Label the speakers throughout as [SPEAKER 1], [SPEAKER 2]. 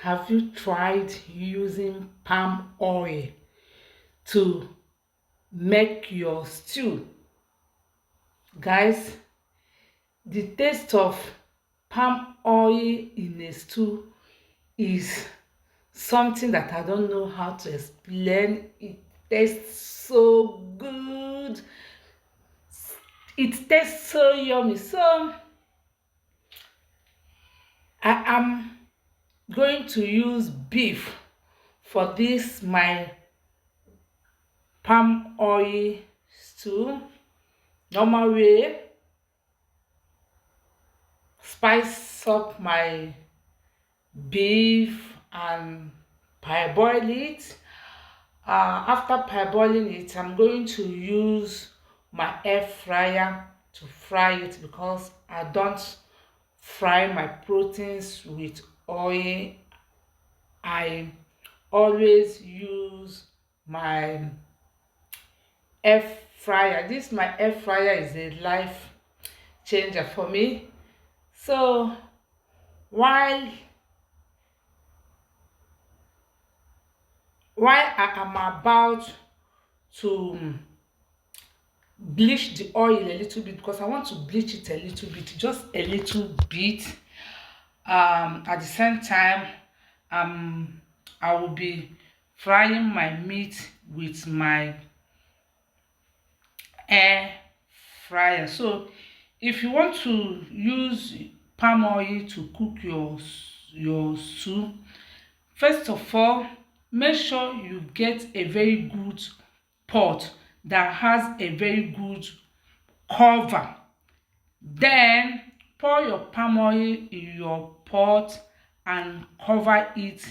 [SPEAKER 1] Have you tried using palm oil to make your stew? Guys, the taste of palm oil in a stew is something that I don't know how to explain. It tastes so good. It tastes so yummy. So I am going to use beef for this my palm oil stew. Normal way, spice up my beef and parboil it. After parboiling it, I'm going to use my air fryer to fry it because I don't fry my proteins with oil. I always use my air fryer. This my air fryer is a life changer for me. So while I am about to bleach the oil a little bit, because I want to bleach it a little bit, just a little bit. At the same time, um I will be frying my meat with my air fryer. So if you want to use palm oil to cook your soup, first of all, make sure you get a very good pot that has a very good cover. Then pour your palm oil in your pot and cover it.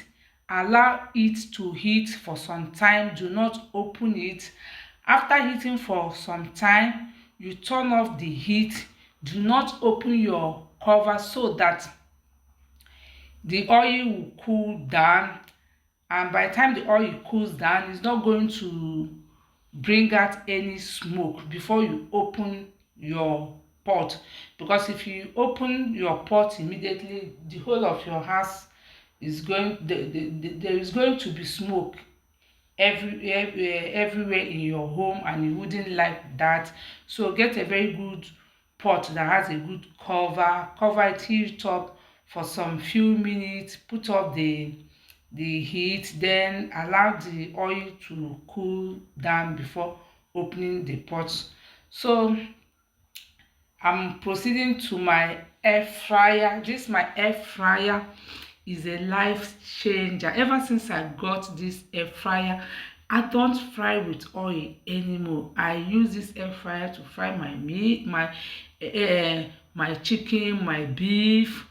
[SPEAKER 1] Allow it to heat for some time. Do not open it. After heating for some time, you turn off the heat. Do not open your cover so that the oil will cool down, and by the time the oil cools down, it's not going to bring out any smoke before you open your pot. Because if you open your pot immediately, the whole of your house is going there is going to be smoke everywhere in your home, and you wouldn't like that. So get a very good pot that has a good cover it, heat it up for some few minutes, put up the heat, then allow the oil to cool down before opening the pot. So I'm proceeding to my air fryer. This my air fryer is a life changer. Ever since I got this air fryer, I don't fry with oil anymore. I use this air fryer to fry my meat, my chicken, my beef,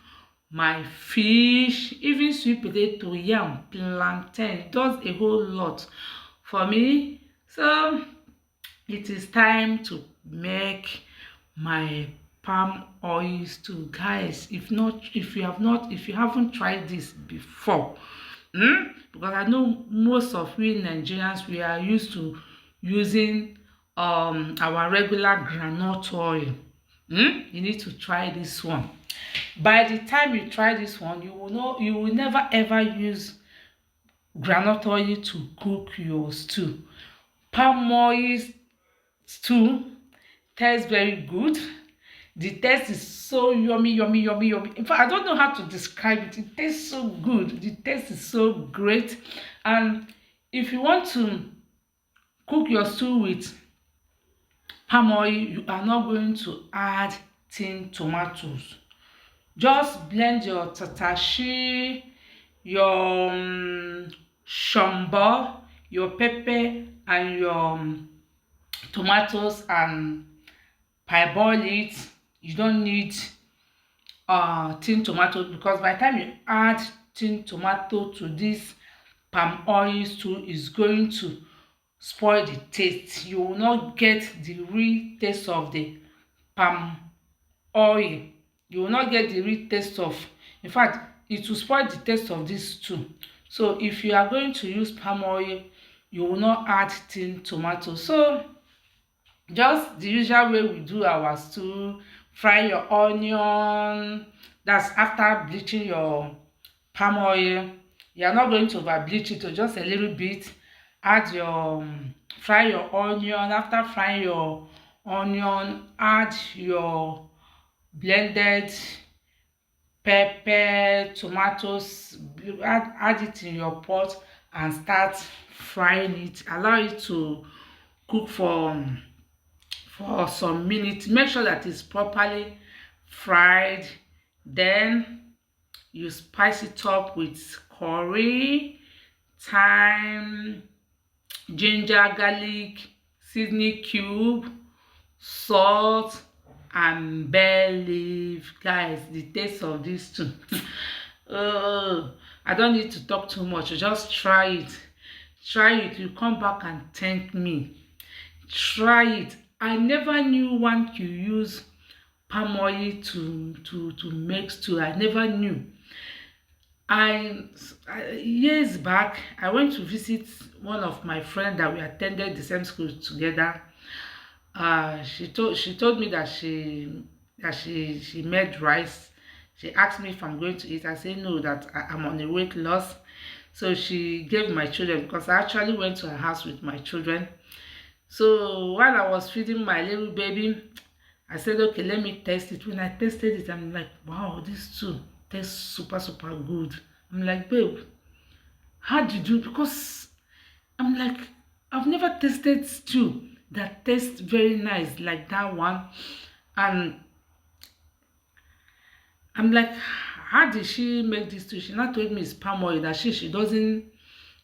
[SPEAKER 1] my fish, even sweet potato, yam, plantain. It does a whole lot for me. So it is time to make my palm oil stew. Guys, if you haven't tried this before, because I know most of we Nigerians, we are used to using our regular grandnut oil. You need to try this one. By the time you try this one, you will know you will never ever use groundnut oil to cook your stew. Palm oil stew tastes very good. The taste is so yummy, yummy, yummy, yummy. In fact, I don't know how to describe it. It tastes so good. The taste is so great. And if you want to cook your stew with palm oil, you are not going to add tin tomatoes. Just blend your tatashi, your shombo, your pepper, and your tomatoes, and parboil it. You don't need tin tomato, because by the time you add tin tomato to this palm oil stew, is going to spoil the taste. You will not get the real taste of the palm oil. You will not get the real taste of, in fact, it will spoil the taste of this stew. So if you are going to use palm oil, you will not add tin tomato. So just the usual way we do our stew. Fry your onion. That's after bleaching your palm oil. You are not going to over bleach it, or just a little bit. Add your fry your onion. After frying your onion, add your blended pepper, tomatoes, add it in your pot and start frying it. Allow it to cook for some minutes. Make sure that it's properly fried. Then you spice it up with curry, thyme, ginger, garlic, seasoning cube, salt, and bay leaf. Guys, the taste of this too. Oh, I don't need to talk too much. Just try it. Try it. You come back and thank me. Try it. I never knew one could use palm oil to make stew. I never knew. Years back, I went to visit one of my friends that we attended the same school together. She told me that she made rice. She asked me if I'm going to eat. I said no, that I'm on a weight loss. So she gave my children, because I actually went to her house with my children. So while I was feeding my little baby, I said, okay, let me taste it. When I tasted it, I'm like, wow, this too tastes super, super good. I'm like, babe, how did you? Because I'm like, I've never tasted stew that tastes very nice like that one. And I'm like, how did she make this stew? She not told me it's palm oil, that she doesn't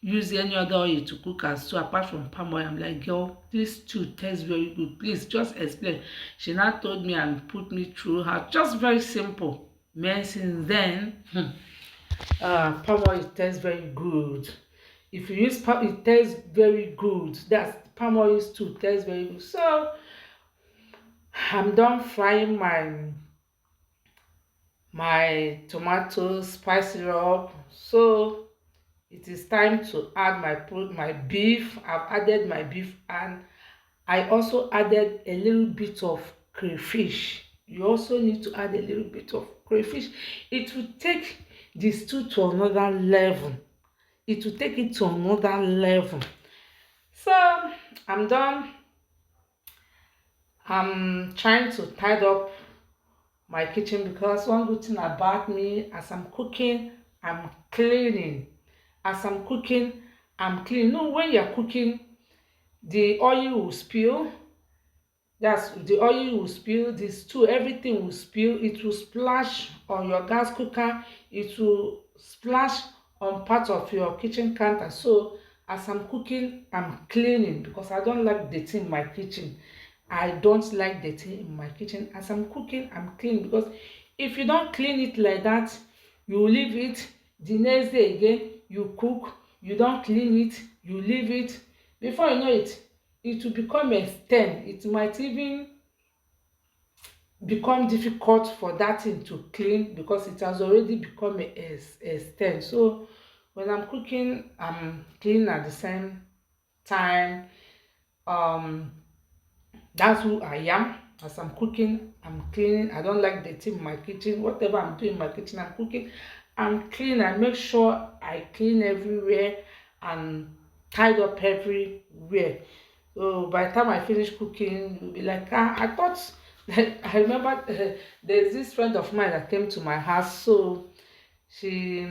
[SPEAKER 1] use any other oil to cook her stew apart from palm oil. I'm like, girl, this stew tastes very good. Please just explain. She not told me and put me through her. Just very simple. Man, since then, palm oil tastes very good. If you use palm, it tastes very good. That's palm oil stew tastes very good. So I'm done frying my tomato spice syrup. So it is time to add my beef. I've added my beef, and I also added a little bit of crayfish. You also need to add a little bit of crayfish. It will take the stew to another level. It will take it to another level. So I'm done. I'm trying to tidy up my kitchen, because one good thing about me, as I'm cooking, I'm cleaning. As I'm cooking, I'm cleaning. No, when you're cooking, the oil will spill. That's the oil will spill. This too, everything will spill. It will splash on your gas cooker. It will splash on part of your kitchen counter. So as I'm cooking, I'm cleaning, because I don't like dirty in my kitchen. I don't like dirty in my kitchen. As I'm cooking, I'm cleaning, because if you don't clean it like that, you leave it the next day again, you cook, you don't clean it, you leave it. Before you know it, it will become a stain. It might even become difficult for that thing to clean, because it has already become a stain. So when I'm cooking, I'm cleaning at the same time. um that's who I am. As I'm cooking, I'm cleaning. I don't like dirty in my kitchen. Whatever I'm doing in my kitchen, I'm cooking, I'm clean. I make sure I clean everywhere and tied up everywhere. So by the time I finish cooking, you'll be like, ah, I thought I remember there's this friend of mine that came to my house. So she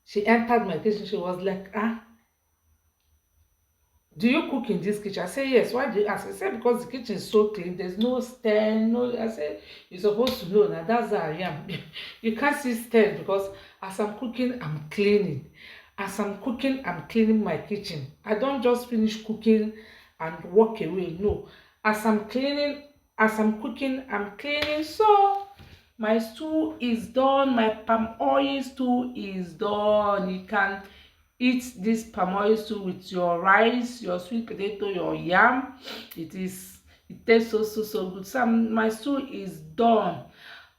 [SPEAKER 1] she entered my kitchen. She was like, ah, do you cook in this kitchen? I say yes. Why do you ask? I said because the kitchen is so clean. There's no stain. No, I said you're supposed to know. Now that's how I am. You can't see stain, because as I'm cooking, I'm cleaning. As I'm cooking, I'm cleaning my kitchen. I don't just finish cooking and walk away. No. As I'm cleaning, as I'm cooking, I'm cleaning. So my stew is done. My palm oil stew is done. You can eat this palm oil stew with your rice, your sweet potato, your yam. It tastes so good. So my stew is done.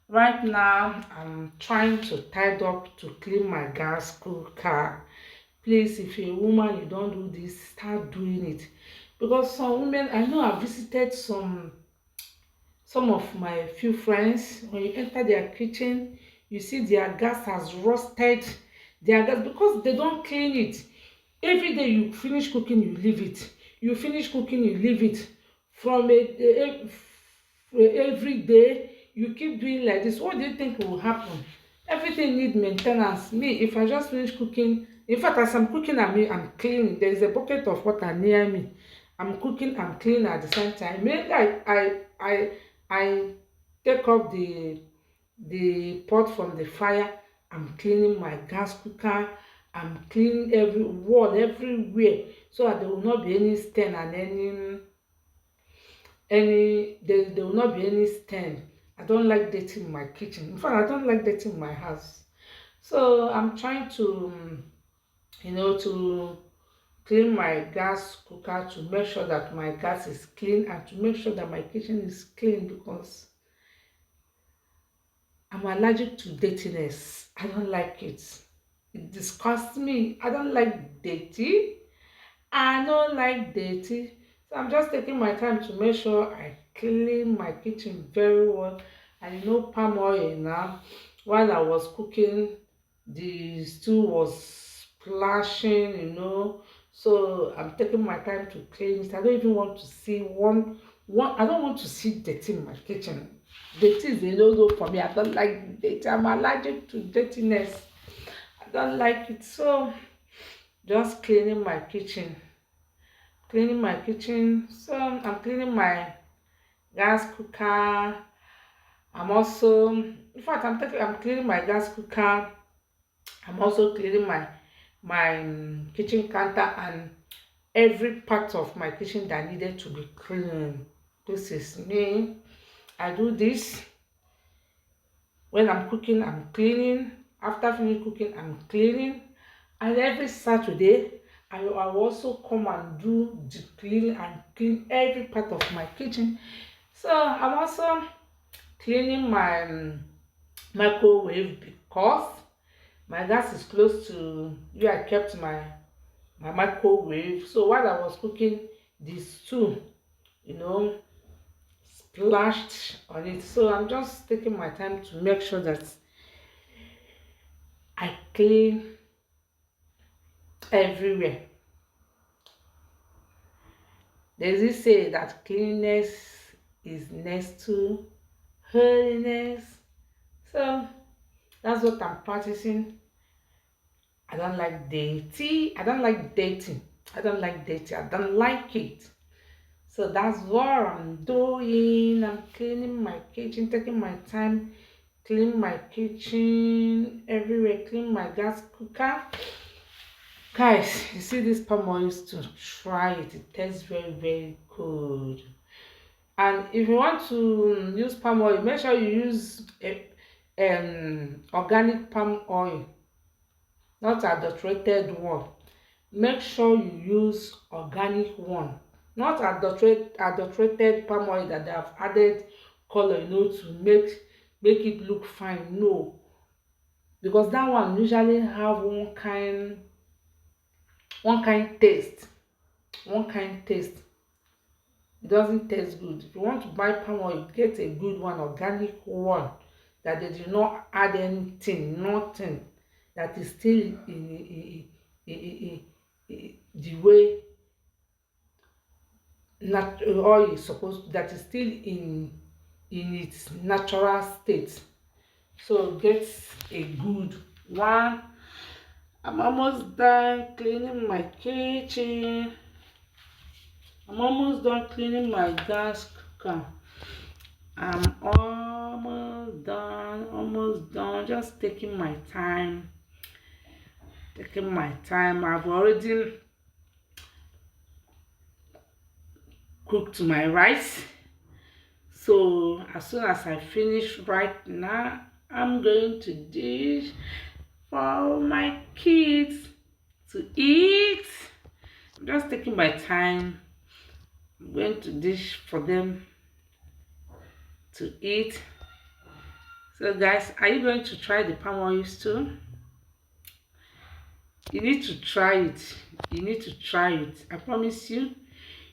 [SPEAKER 1] Right now I'm trying to tidy up to clean my gas cooker. Please, if you're a woman, you don't do this, start doing it. Because some women, I know, I visited some of my few friends. When you enter their kitchen, you see their gas has rusted, their gas because they don't clean it. Every day you finish cooking, you leave it. You finish cooking, you leave it. From every day you keep doing like this, what do you think will happen? Everything need maintenance. Me, if I just finish cooking, in fact, as I'm cooking, I'm cleaning. There is a bucket of water near me. I'm cooking, I'm cleaning at the same time. Maybe I take off the pot from the fire. I'm cleaning my gas cooker. I'm cleaning every wall everywhere so that there will not be any stain and there will not be any stain. I don't like dirty in my kitchen. In fact, I don't like dirty in my house. So I'm trying to to clean my gas cooker, to make sure that my gas is clean and to make sure that my kitchen is clean, because I'm allergic to dirtiness. I don't like it. It disgusts me. I don't like dirty. I don't like dirty. So I'm just taking my time to make sure I clean my kitchen very well. And palm oil now. While I was cooking, the stew was splashing, So I'm taking my time to clean it. I don't even want to see one. I don't want to see dirty in my kitchen. Dirty is a no-no for me. I don't like dirty. I'm allergic to dirtiness. I don't like it. So just cleaning my kitchen. So I'm cleaning my gas cooker. I'm also, in fact, I'm cleaning my gas cooker. I'm also cleaning my kitchen counter and every part of my kitchen that needed to be cleaned. This is me. I do this when I'm cooking. I'm cleaning. After finishing cooking, I'm cleaning. And every Saturday, I will also come and do the cleaning and clean every part of my kitchen. So I'm also cleaning my microwave because my gas is close to where I kept my microwave. So while I was cooking, the stew, splashed on it. So I'm just taking my time to make sure that I clean everywhere. There's this say that cleanliness is next to holiness. So that's what I'm practicing. I don't like dirty. I don't like dirty. I don't like dirty. I don't like it. So that's what I'm doing. I'm cleaning my kitchen, taking my time, clean my kitchen everywhere, clean my gas cooker. Guys, you see this palm oil, to try it. It tastes very, very good. And if you want to use palm oil, make sure you use organic palm oil, not adulterated one. Make sure you use organic one, not adulterated palm oil that they have added color, to make it look fine. No, because that one usually have one kind taste. One kind taste. It doesn't taste good. If you want to buy palm oil, get a good one, organic one, that they do not add anything, nothing, that is still the way oil is supposed, that is still in its natural state. So get a good one. I'm almost done cleaning my kitchen. I'm almost done cleaning my gas cooker. I'm almost done. Just taking my time. I've already cooked my rice. So as soon as I finish right now, I'm going to dish for my kids to eat. I'm just taking my time. I'm going to dish for them to eat. So guys, are you going to try the palm oil too? You need to try it. I promise you.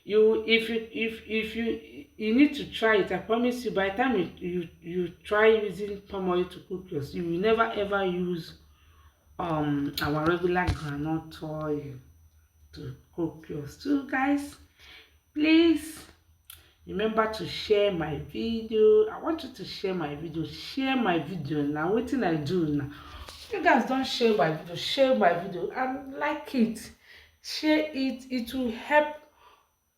[SPEAKER 1] If you need to try it, I promise you, by the time you try using palm oil to cook yours, you will never ever use our regular groundnut oil to cook your stew, guys. Please remember to share my video. I want you to share my video. Share my video now. Wetin I do now. You guys don't share my video. Share my video and like it. Share it. It will help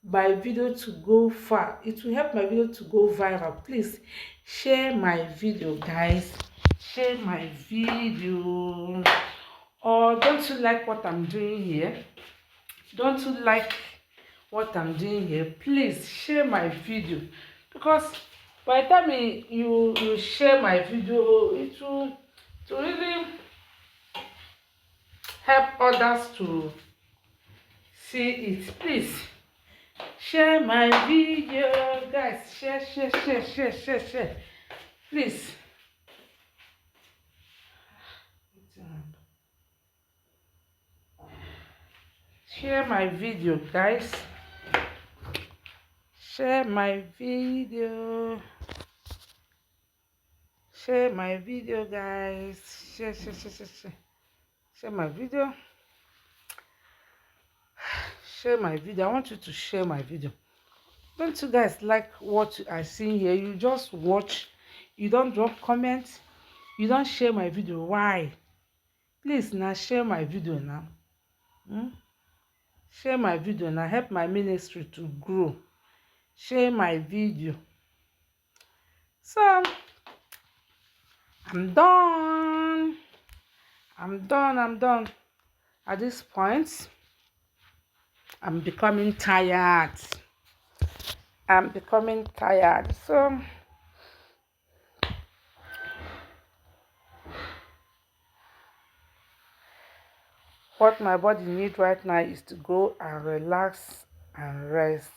[SPEAKER 1] my video to go far. It will help my video to go viral. Please share my video, guys. Share my video. Or don't you like what I'm doing here? Don't you like what I'm doing here? Please share my video, because by the time you share my video, it will really help others to see it. Please share my video, guys. Share. Please. Share my video, guys. Share my video. Share my video, guys. Share my video. Share my video. I want you to share my video. Don't you guys like what I see here? You just watch. You don't drop comments. You don't share my video. Why? Please now share my video now. Share my video now. Help my ministry to grow. Share my video. So I'm done. I'm done. At this point, I'm becoming tired. So what my body needs right now is to go and relax and rest.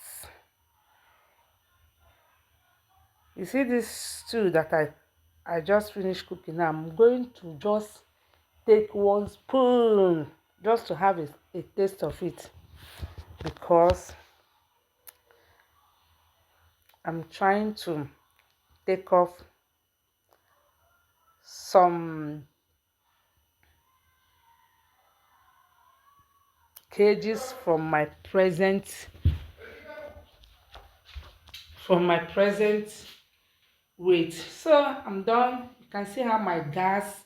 [SPEAKER 1] You see this stew that I just finished cooking now. I'm going to just take 1 spoon just to have a taste of it, because I'm trying to take off some kgs from my present weight. So I'm done. You can see how my gas